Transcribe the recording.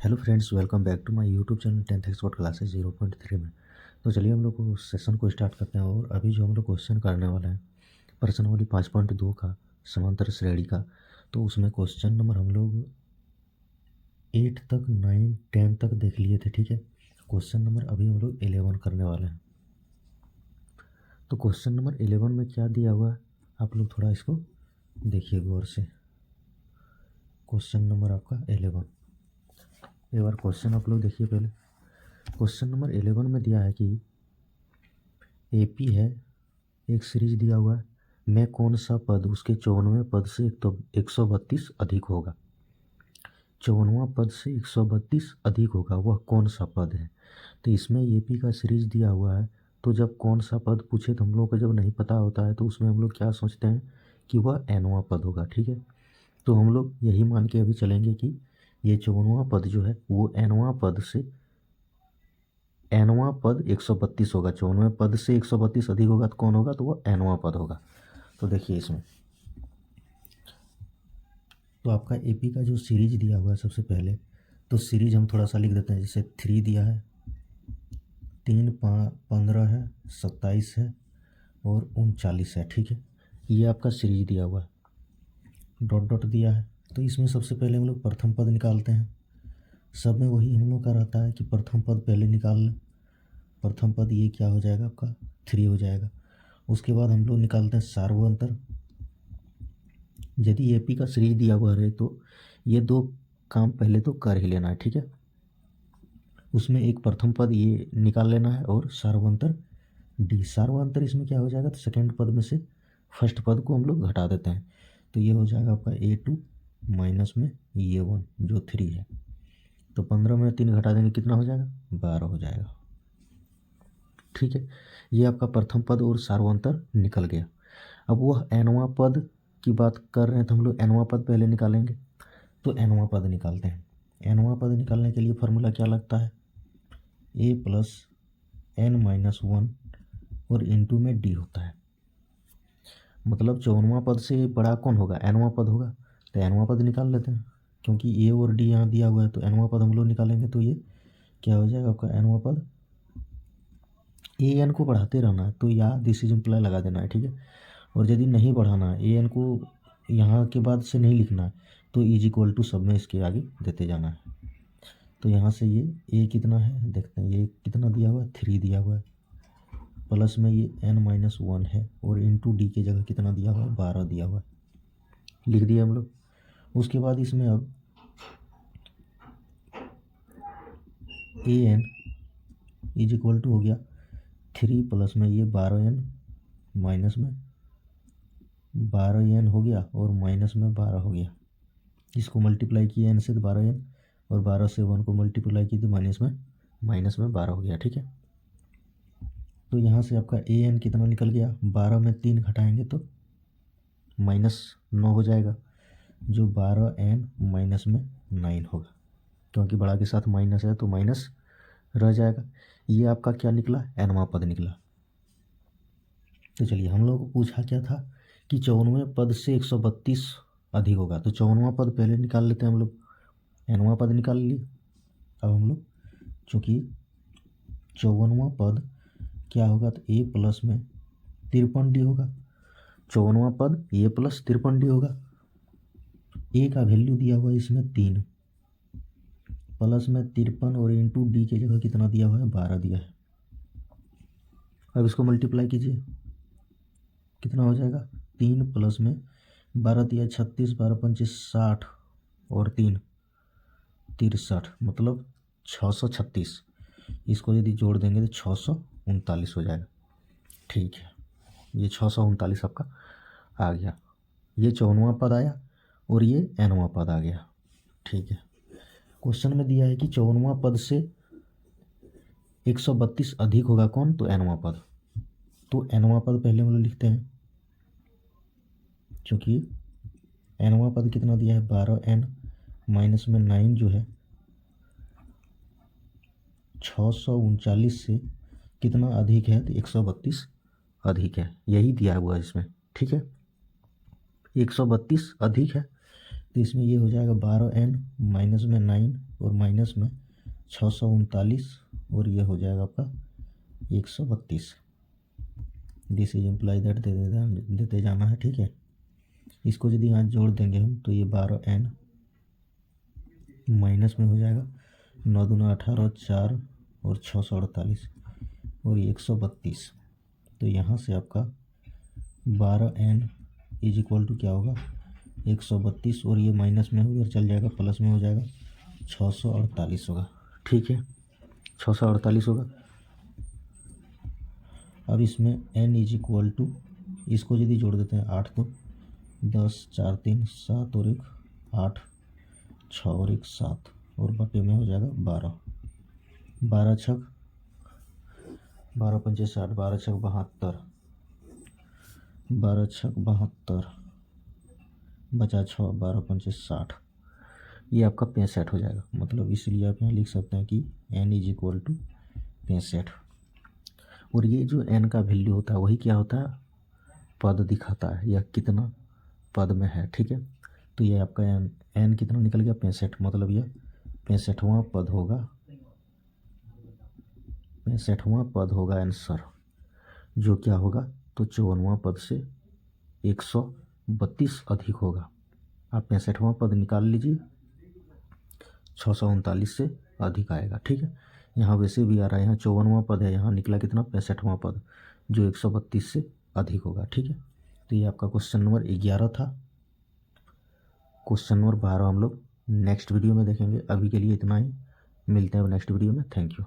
Hello friends, welcome back to my YouTube channel 10th expert classes 0.3 में। तो चलिए हम लोग सेशन को स्टार्ट करते हैं। और अभी जो हम लोग क्वेश्चन करने वाले हैं प्रश्नावली 5.2 का समांतर श्रेणी का, तो उसमें क्वेश्चन नंबर हम लोग 8 तक 9 10 तक देख लिए थे। ठीक है, क्वेश्चन नंबर अभी हम लोग 11 करने वाले हैं। तो क्वेश्चन नंबर 11 में क्या दिया हुआ है, आप लोग थोड़ा इसको देखिए गौर से। क्वेश्चन नंबर आपका 11, एक बार क्वेश्चन आप लोग देखिए पहले। क्वेश्चन नंबर 11 में दिया है कि एपी है, एक सीरीज दिया हुआ है, में कौन सा पद उसके 54वें पद से 132 अधिक होगा। 54वां पद से 132 अधिक होगा, वह कौन सा पद है। तो इसमें एपी का सीरीज दिया हुआ है, तो जब कौन सा पद पूछे तो हम लोग को जब नहीं पता होता है तो उसमें हम लोग क्या सोचते हैं कि वह एनवां पद होगा। ठीक है, तो हम लोग यही मान के अभी चलेंगे कि ये 54वां पद जो है वो एनवां पद से एनवां पद 132 होगा। 54वें पद से 132 अधिक होगा तो कौन होगा, तो वह एनवां पद होगा। तो देखिए इसमें तो आपका एपी का जो सीरीज दिया हुआ है, सबसे पहले तो सीरीज हम थोड़ा सा लिख देते हैं। जैसे 3 दिया है, 3 15 है, 27 है और 39 है। ठीक है, ये आपका सीरीज दिया हुआ है, डॉट डॉट दिया है। तो इसमें सबसे पहले हम लोग प्रथम पद निकालते हैं। सब में वही हम लोग का रहता है कि प्रथम पद पहले निकाल लें। प्रथम पद ये क्या हो जाएगा, आपका 3 हो जाएगा। उसके बाद हम लोग निकालते हैं सार्वअंतर। यदि एपी का सीरीज दिया हुआ रहे तो ये दो काम पहले तो कर ही लेना है। ठीक है, उसमें एक प्रथम पद ये निकाल लेना है और सार्वअंतर डी। सार्वअंतर इसमें क्या हो जाएगा, तो सेकेंड पद में से फर्स्ट पद को हम लोग घटा देते हैं। तो ये हो जाएगा आपका A2 माइनस में ये 1 जो 3 है। तो 15 में 3 घटा देंगे, कितना हो जाएगा, 12 हो जाएगा। ठीक है, ये आपका प्रथम पद और सार्वअंतर निकल गया। अब वह एनवां पद की बात कर रहे हैं तो हम लोग एनवां पद पहले निकालेंगे। तो एनवां पद निकालते हैं। एनवां पद निकालने के लिए फार्मूला क्या लगता है, A प्लस n माइनस 1 और इंटू में डी होता है। मतलब 54वां पद से बड़ा कौन होगा, एनवां पद होगा। तो एनवां पद निकाल लेते हैं, क्योंकि ए और डी यहाँ दिया हुआ है। तो एनवां पद हम लोग निकालेंगे तो ये क्या हो जाएगा आपका एनवां पद। ए एन को बढ़ाते रहना है, तो या दिस इज इम्प्लाई लगा देना है। ठीक है, और यदि नहीं बढ़ाना है, ए एन को यहाँ के बाद से नहीं लिखना है, तो इज इक्वल टू सब में इसके आगे देते जाना है। तो यहाँ से ये ए कितना है देखते हैं, ये कितना दिया हुआ है, 3 दिया हुआ है, प्लस में ये n माइनस 1 है और इंटू डी की जगह कितना दिया हुआ है, 12 दिया हुआ है, लिख दिया हम लोग। उसके बाद इसमें अब A N is equal to हो गया 3 प्लस में ये 12n माइनस में 12n हो गया और माइनस में 12 हो गया। इसको मल्टीप्लाई किया n से तो 12n, और 12 से 1 को मल्टीप्लाई की तो माइनस में 12 हो गया। ठीक है, तो यहाँ से आपका ए एन कितना निकल गया, 12 में 3 घटाएंगे तो -9 हो जाएगा, जो 12n माइनस में 9 होगा। क्योंकि बड़ा के साथ माइनस है तो माइनस रह जाएगा। ये आपका क्या निकला, एनवां पद निकला। तो चलिए, हम लोग को पूछा क्या था कि 54वें पद से 132 अधिक होगा। तो 54वां पद पहले निकाल लेते हैं हम लोग, एनवां पद निकाल लिए। अब हम लोग चूँकि 54वां पद क्या होगा, तो ए प्लस में 53 डी होगा। 54वां पद ए प्लस 53 डी होगा। ए का वैल्यू दिया हुआ है इसमें 3, प्लस में 53 और इंटू डी की जगह कितना दिया हुआ है, 12 दिया है। अब इसको मल्टीप्लाई कीजिए, कितना हो जाएगा, 3 प्लस में 12 दिया 36, 12 पंचे 60 और 3 63, मतलब 636। इसको यदि जोड़ देंगे तो 639 हो जाएगा। ठीक है, ये 639 आपका आ गया। ये 54वां पद आया और ये एनवां पद आ गया। ठीक है, क्वेश्चन में दिया है कि 54वां पद से 132 अधिक होगा कौन, तो एनवां पद। तो एनवां पद पहले हम लोग लिखते हैं, क्योंकि एनवां पद कितना दिया है, 12n माइनस में 9 जो है 639 से कितना अधिक है, तो 132 अधिक है, यही दिया हुआ है इसमें। ठीक है, 132 अधिक है तो इसमें ये हो जाएगा 12n माइनस में 9 और माइनस में 639 और ये हो जाएगा आपका 132। दिस इज इम्प्लाई दैट देते जाना है, ठीक है। इसको यदि यहाँ जोड़ देंगे हम तो ये 12n माइनस में हो जाएगा 9 दूना 18, 4 और 648 और 132। तो यहाँ से आपका 12n इज इक्वल टू क्या होगा 132 और ये माइनस में उधर चल जाएगा प्लस में हो जाएगा 648 होगा, ठीक है। 648 होगा। अब इसमें n इज इक्वल टू, इसको यदि जोड़ देते हैं 8 तो 10, 4 3 7 और 1 8, 6 और 1 7 और बटे में हो जाएगा 12, 12 छक 12 पंचे 60, 12 छक 72, 12 छक 72 बचा 6, 12 पंचे 60, ये आपका 65 हो जाएगा। मतलब इसलिए आप यहाँ लिख सकते हैं कि n इज इक्वल टू 65। और ये जो n का वैल्यू होता है वही क्या होता है पद दिखाता है, यह कितना पद में है, ठीक है। तो ये आपका n कितना निकल गया 65, मतलब यह 65वां पद होगा, 65वां पद होगा आंसर, जो क्या होगा तो 54वां पद से 132 अधिक होगा। आप 65वां पद निकाल लीजिए, 639 से अधिक आएगा, ठीक है। यहाँ वैसे भी आ रहा है, यहाँ 54वां पद है, यहाँ निकला कितना 65वां पद जो 132 से अधिक होगा, ठीक है। तो ये आपका क्वेश्चन नंबर 11 था। क्वेश्चन नंबर 12 हम लोग नेक्स्ट वीडियो में देखेंगे। अभी के लिए इतना ही, मिलते हैं नेक्स्ट वीडियो में। Thank you.